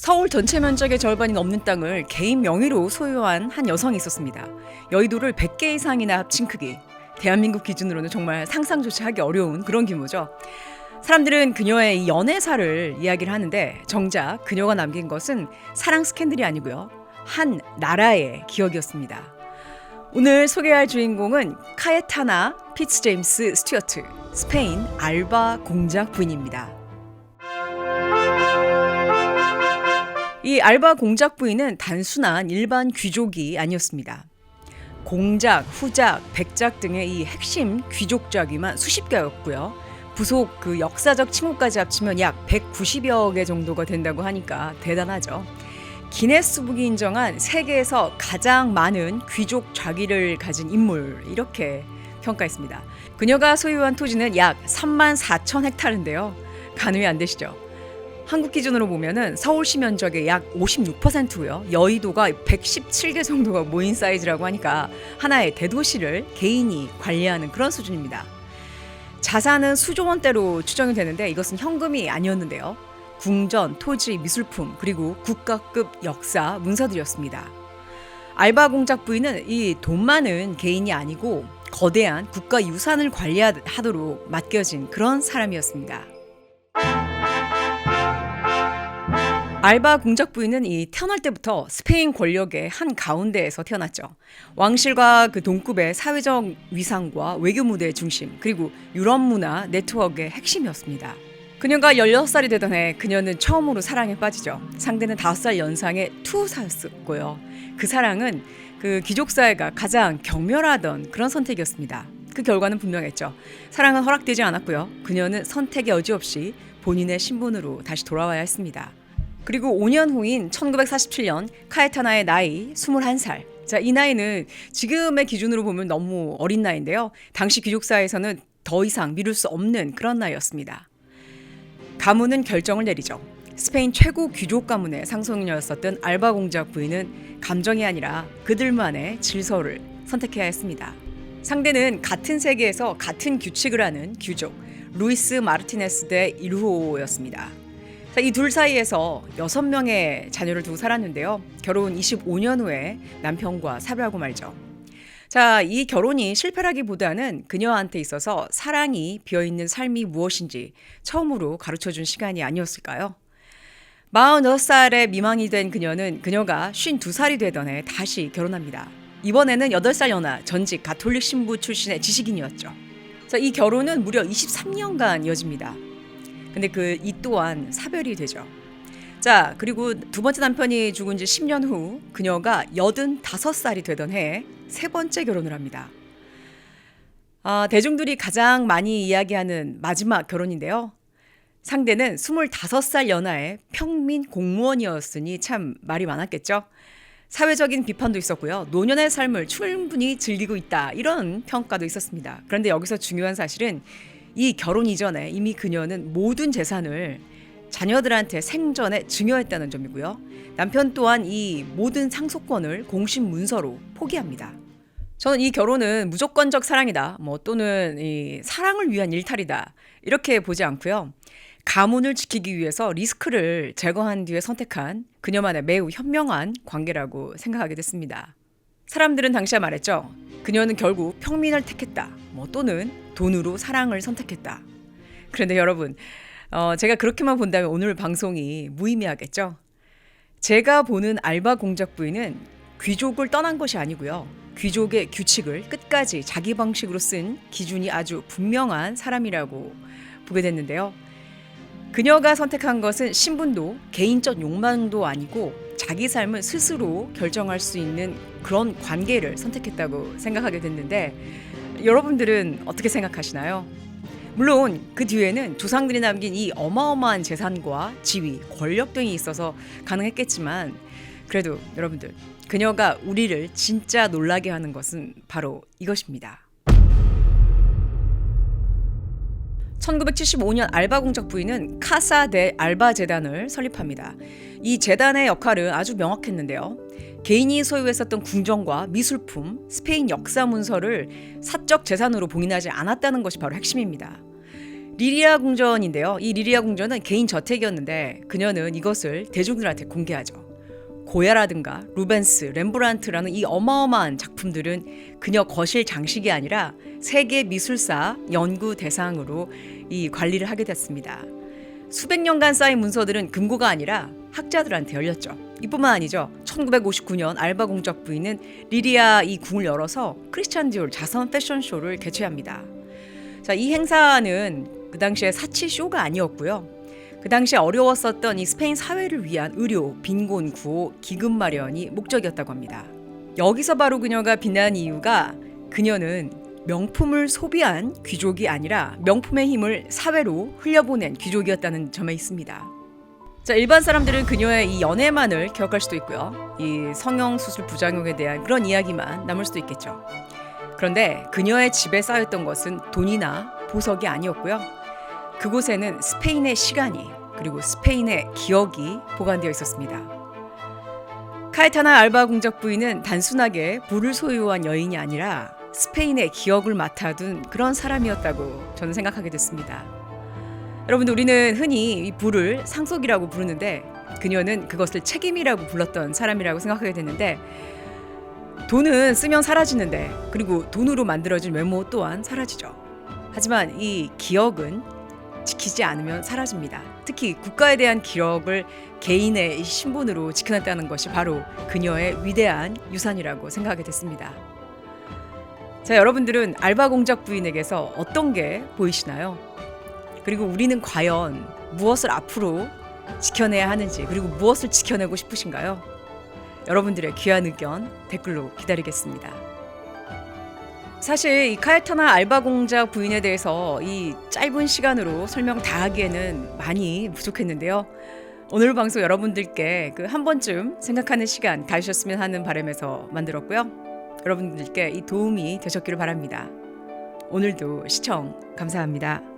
서울 전체 면적의 절반이 넘는 땅을 개인 명의로 소유한 한 여성이 있었습니다. 여의도를 100개 이상이나 합친 크기. 대한민국 기준으로는 정말 상상조차 하기 어려운 그런 규모죠. 사람들은 그녀의 이 연애사를 이야기를 하는데 정작 그녀가 남긴 것은 사랑 스캔들이 아니고요. 한 나라의 기억이었습니다. 오늘 소개할 주인공은 카예타나 피츠제임스 스튜어트, 스페인 알바 공작 부인입니다. 이 알바 공작 부인은 단순한 일반 귀족이 아니었습니다. 공작, 후작, 백작 등의 이 핵심 귀족작위만 수십 개였고요. 부속 그 역사적 칭호까지 합치면 약 190여 개 정도가 된다고 하니까 대단하죠. 기네스북이 인정한 세계에서 가장 많은 귀족 좌기를 가진 인물, 이렇게 평가했습니다. 그녀가 소유한 토지는 약 3만 4천 헥타르인데요. 가늠이 안 되시죠? 한국 기준으로 보면은 서울시 면적의 약 56%고요. 여의도가 117개 정도가 모인 사이즈라고 하니까 하나의 대도시를 개인이 관리하는 그런 수준입니다. 자산은 수조 원대로 추정이 되는데 이것은 현금이 아니었는데요. 궁전, 토지, 미술품, 그리고 국가급 역사 문서들이었습니다. 알바 공작 부인은 이 돈 많은 개인이 아니고 거대한 국가 유산을 관리하도록 맡겨진 그런 사람이었습니다. 알바 공작 부인은 이 태어날 때부터 스페인 권력의 한 가운데에서 태어났죠. 왕실과 그 동급의 사회적 위상과 외교 무대의 중심, 그리고 유럽 문화 네트워크의 핵심이었습니다. 그녀가 16살이 되던 해 그녀는 처음으로 사랑에 빠지죠. 상대는 5살 연상의 투사였고요. 그 사랑은 그 귀족사회가 가장 경멸하던 그런 선택이었습니다. 그 결과는 분명했죠. 사랑은 허락되지 않았고요. 그녀는 선택의 여지 없이 본인의 신분으로 다시 돌아와야 했습니다. 그리고 5년 후인 1947년 카예타나의 나이 21살. 자, 이 나이는 지금의 기준으로 보면 너무 어린 나이인데요. 당시 귀족사에서는 더 이상 미룰 수 없는 그런 나이였습니다. 가문은 결정을 내리죠. 스페인 최고 귀족 가문의 상속녀였었던 알바 공작 부인은 감정이 아니라 그들만의 질서를 선택해야 했습니다. 상대는 같은 세계에서 같은 규칙을 하는 귀족 루이스 마르티네스 데 일후오였습니다. 이 둘 사이에서 6명의 자녀를 두고 살았는데요. 결혼 25년 후에 남편과 사별하고 말죠. 자, 이 결혼이 실패라기보다는 그녀한테 있어서 사랑이 비어있는 삶이 무엇인지 처음으로 가르쳐준 시간이 아니었을까요? 46살에 미망이 된 그녀가 52살이 되던 해 다시 결혼합니다. 이번에는 8살 연하 전직 가톨릭 신부 출신의 지식인이었죠. 자, 이 결혼은 무려 23년간 이어집니다. 근데 이 또한 사별이 되죠. 자, 그리고 두 번째 남편이 죽은 지 10년 후 그녀가 85살이 되던 해에 세 번째 결혼을 합니다. 대중들이 가장 많이 이야기하는 마지막 결혼인데요. 상대는 25살 연하의 평민 공무원이었으니 참 말이 많았겠죠. 사회적인 비판도 있었고요. 노년의 삶을 충분히 즐기고 있다, 이런 평가도 있었습니다. 그런데 여기서 중요한 사실은 이 결혼 이전에 이미 그녀는 모든 재산을 자녀들한테 생전에 증여했다는 점이고요. 남편 또한 이 모든 상속권을 공신 문서로 포기합니다. 저는 이 결혼은 무조건적 사랑이다, 또는 이 사랑을 위한 일탈이다, 이렇게 보지 않고요. 가문을 지키기 위해서 리스크를 제거한 뒤에 선택한 그녀만의 매우 현명한 관계라고 생각하게 됐습니다. 사람들은 당시에 말했죠. 그녀는 결국 평민을 택했다, 또는 돈으로 사랑을 선택했다. 그런데 여러분, 제가 그렇게만 본다면 오늘 방송이 무의미하겠죠? 제가 보는 알바 공작 부인은 귀족을 떠난 것이 아니고요. 귀족의 규칙을 끝까지 자기 방식으로 쓴 기준이 아주 분명한 사람이라고 보게 됐는데요. 그녀가 선택한 것은 신분도 개인적 욕망도 아니고 자기 삶을 스스로 결정할 수 있는 그런 관계를 선택했다고 생각하게 됐는데, 여러분들은 어떻게 생각하시나요? 물론 그 뒤에는 조상들이 남긴 이 어마어마한 재산과 지위, 권력 등이 있어서 가능했겠지만, 그래도 여러분들, 그녀가 우리를 진짜 놀라게 하는 것은 바로 이것입니다. 1975년 알바 공작 부인은 카사 데 알바 재단을 설립합니다. 이 재단의 역할은 아주 명확했는데요. 개인이 소유했었던 궁정과 미술품, 스페인 역사 문서를 사적 재산으로 봉인하지 않았다는 것이 바로 핵심입니다. 리리아 궁전인데요. 이 리리아 궁전은 개인 저택이었는데 그녀는 이것을 대중들한테 공개하죠. 고야라든가 루벤스, 렘브란트라는 이 어마어마한 작품들은 그녀 거실 장식이 아니라 세계 미술사 연구 대상으로 이 관리를 하게 됐습니다. 수백 년간 쌓인 문서들은 금고가 아니라 학자들한테 열렸죠. 이뿐만 아니죠. 1959년 알바 공작 부인은 리리아 이 궁을 열어서 크리스찬 디올 자선 패션쇼를 개최합니다. 자, 이 행사는 그 당시에 사치 쇼가 아니었고요. 그 당시에 어려웠었던 이 스페인 사회를 위한 의료, 빈곤 구호, 기금 마련이 목적이었다고 합니다. 여기서 바로 그녀가 빛난 이유가 그녀는 명품을 소비한 귀족이 아니라 명품의 힘을 사회로 흘려보낸 귀족이었다는 점에 있습니다. 자, 일반 사람들은 그녀의 이 연애만을 기억할 수도 있고요. 이 성형수술 부작용에 대한 그런 이야기만 남을 수도 있겠죠. 그런데 그녀의 집에 쌓였던 것은 돈이나 보석이 아니었고요. 그곳에는 스페인의 시간이 그리고 스페인의 기억이 보관되어 있었습니다. 카에타나 알바 공작 부인은 단순하게 부를 소유한 여인이 아니라 스페인의 기억을 맡아둔 그런 사람이었다고 저는 생각하게 됐습니다. 여러분들, 우리는 흔히 이 부를 상속이라고 부르는데 그녀는 그것을 책임이라고 불렀던 사람이라고 생각하게 됐는데, 돈은 쓰면 사라지는데 그리고 돈으로 만들어진 외모 또한 사라지죠. 하지만 이 기억은 지키지 않으면 사라집니다. 특히 국가에 대한 기억을 개인의 신분으로 지켜냈다는 것이 바로 그녀의 위대한 유산이라고 생각하게 됐습니다. 자, 여러분들은 알바 공작 부인에게서 어떤 게 보이시나요? 그리고 우리는 과연 무엇을 앞으로 지켜내야 하는지, 그리고 무엇을 지켜내고 싶으신가요? 여러분들의 귀한 의견 댓글로 기다리겠습니다. 사실 이 카에타나 알바 공작 부인에 대해서 이 짧은 시간으로 설명 다 하기에는 많이 부족했는데요. 오늘 방송 여러분들께 그 한 번쯤 생각하는 시간 가지셨으면 하는 바람에서 만들었고요. 여러분들께 이 도움이 되셨기를 바랍니다. 오늘도 시청 감사합니다.